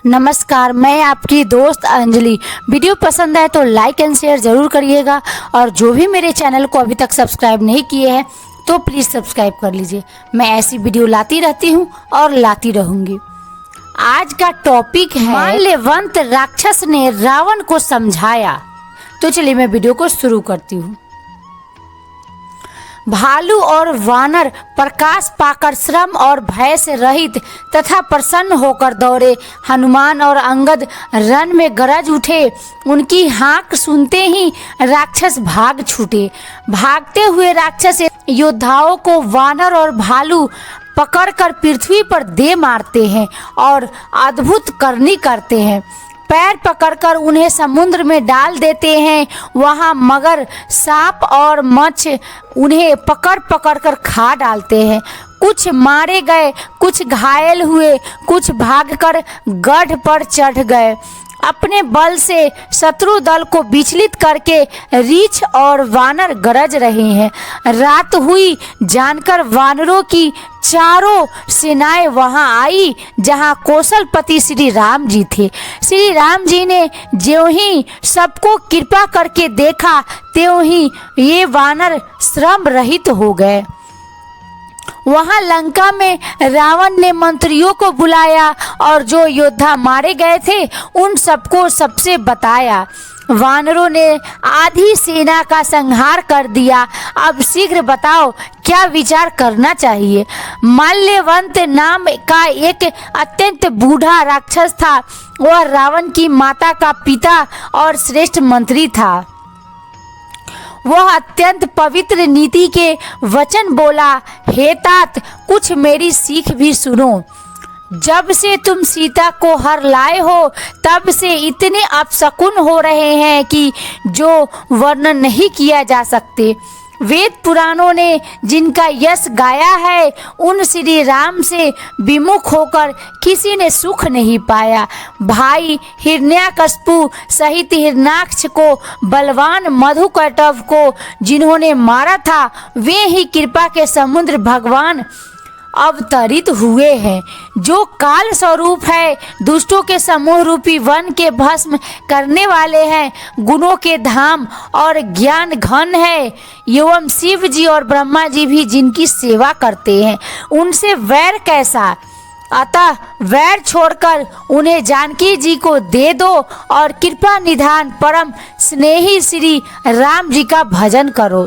नमस्कार, मैं आपकी दोस्त अंजलि। वीडियो पसंद आए तो लाइक एंड शेयर ज़रूर करिएगा और जो भी मेरे चैनल को अभी तक सब्सक्राइब नहीं किए हैं तो प्लीज़ सब्सक्राइब कर लीजिए। मैं ऐसी वीडियो लाती रहती हूँ और लाती रहूँगी। आज का टॉपिक है माल्यवंत राक्षस ने रावण को समझाया। तो चलिए मैं वीडियो को शुरू करती हूँ। भालू और वानर प्रकाश पाकर श्रम और भय से रहित तथा प्रसन्न होकर दौड़े। हनुमान और अंगद रण में गरज उठे। उनकी हाँक सुनते ही राक्षस भाग छूटे। भागते हुए राक्षस योद्धाओं को वानर और भालू पकड़कर पृथ्वी पर दे मारते हैं और अद्भुत करनी करते हैं। पैर पकड़कर उन्हें समुद्र में डाल देते हैं। वहाँ मगर, सांप और मच्छ उन्हें पकड़ पकड़ कर खा डालते हैं। कुछ मारे गए, कुछ घायल हुए, कुछ भागकर गढ़ पर चढ़ गए। अपने बल से शत्रु दल को विचलित करके रीछ और वानर गरज रहे हैं। रात हुई जानकर वानरों की चारों सेनाएं वहां आई जहां कौशलपति श्री राम जी थे। श्री राम जी ने ज्यों ही सबको कृपा करके देखा त्यों ही ये वानर श्रम रहित हो गए। वहां लंका में रावण ने मंत्रियों को बुलाया और जो योद्धा मारे गए थे उन सबको सबसे बताया। वानरों ने आधी सेना का संहार कर दिया। अब शीघ्र बताओ क्या विचार करना चाहिए। माल्यवंत नाम का एक अत्यंत बूढ़ा राक्षस था। वह रावण की माता का पिता और श्रेष्ठ मंत्री था। वह अत्यंत पवित्र नीति के वचन बोला। हे तात, कुछ मेरी सीख भी सुनो। जब से तुम सीता को हर लाए हो तब से इतने अपशकुन हो रहे हैं कि जो वर्णन नहीं किया जा सकते। वेद पुराणों ने जिनका यश गाया है उन श्री राम से विमुख होकर किसी ने सुख नहीं पाया। भाई हिरण्याकश्यपु सहित हिरण्याक्ष को, बलवान मधुकैटभ को जिन्होंने मारा था वे ही कृपा के समुद्र भगवान अवतरित हुए हैं। जो काल स्वरूप है, दुष्टों के समूह रूपी वन के भस्म करने वाले हैं, गुणों के धाम और ज्ञान घन है। एवं शिव जी और ब्रह्मा जी भी जिनकी सेवा करते हैं, उनसे वैर कैसा। अतः वैर छोड़कर उन्हें जानकी जी को दे दो और कृपा निधान परम स्नेही श्री राम जी का भजन करो।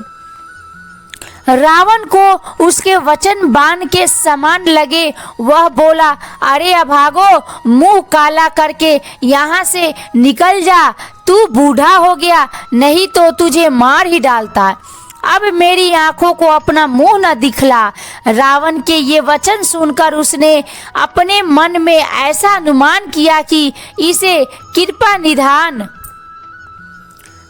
रावण को उसके वचन बाण के समान लगे। वह बोला, अरे अभागो, मुंह काला करके यहाँ से निकल जा। तू बूढ़ा हो गया, नहीं तो तुझे मार ही डालता। अब मेरी आंखों को अपना मुंह न दिखला। रावण के ये वचन सुनकर उसने अपने मन में ऐसा अनुमान किया कि इसे कृपा निधान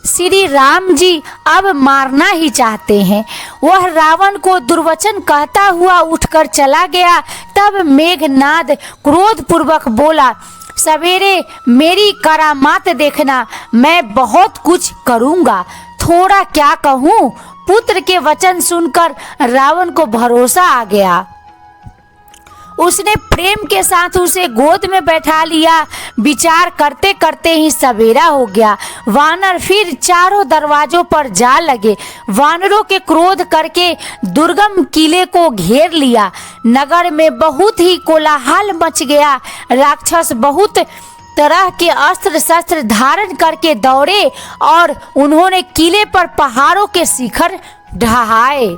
श्री राम जी अब मारना ही चाहते हैं। वह रावण को दुर्वचन कहता हुआ उठकर चला गया। तब मेघनाद क्रोधपूर्वक बोला, सवेरे मेरी करामात देखना, मैं बहुत कुछ करूँगा। थोड़ा क्या कहूँ। पुत्र के वचन सुनकर रावण को भरोसा आ गया। उसने प्रेम के साथ उसे गोद में बैठा लिया। विचार करते करते ही सवेरा हो गया। वानर फिर चारों दरवाजों पर जा लगे। वानरों के क्रोध करके दुर्गम किले को घेर लिया। नगर में बहुत ही कोलाहल मच गया। राक्षस बहुत तरह के अस्त्र शस्त्र धारण करके दौड़े और उन्होंने किले पर पहाड़ों के शिखर ढहाए।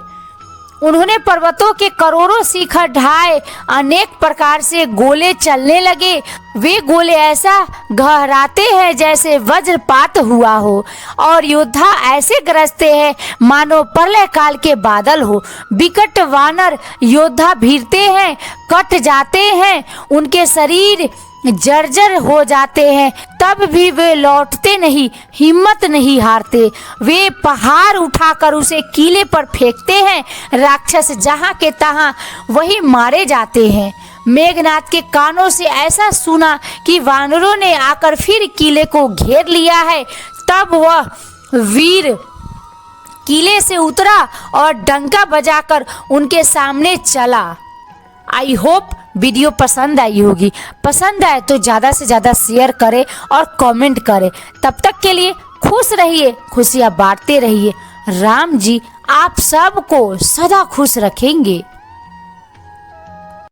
उन्होंने पर्वतों के करोड़ों शिखर ढाए। अनेक प्रकार से गोले चलने लगे। वे गोले ऐसा गहराते हैं जैसे वज्रपात हुआ हो और योद्धा ऐसे गरजते हैं मानो प्रलय काल के बादल हो। विकट वानर योद्धा भीरते हैं, कट जाते हैं, उनके शरीर जर्जर हो जाते हैं, तब भी वे लौटते नहीं, हिम्मत नहीं हारते। वे पहाड़ उठाकर उसे किले पर फेंकते हैं। राक्षस जहाँ के तहाँ वही मारे जाते हैं। मेघनाद के कानों से ऐसा सुना कि वानरों ने आकर फिर किले को घेर लिया है। तब वह वीर किले से उतरा और डंका बजाकर उनके सामने चला। आई होप वीडियो पसंद आई होगी। पसंद आए तो ज़्यादा से ज़्यादा शेयर करें और कमेंट करें। तब तक के लिए खुश रहिए, खुशियाँ बांटते रहिए। राम जी आप सबको सदा खुश रखेंगे।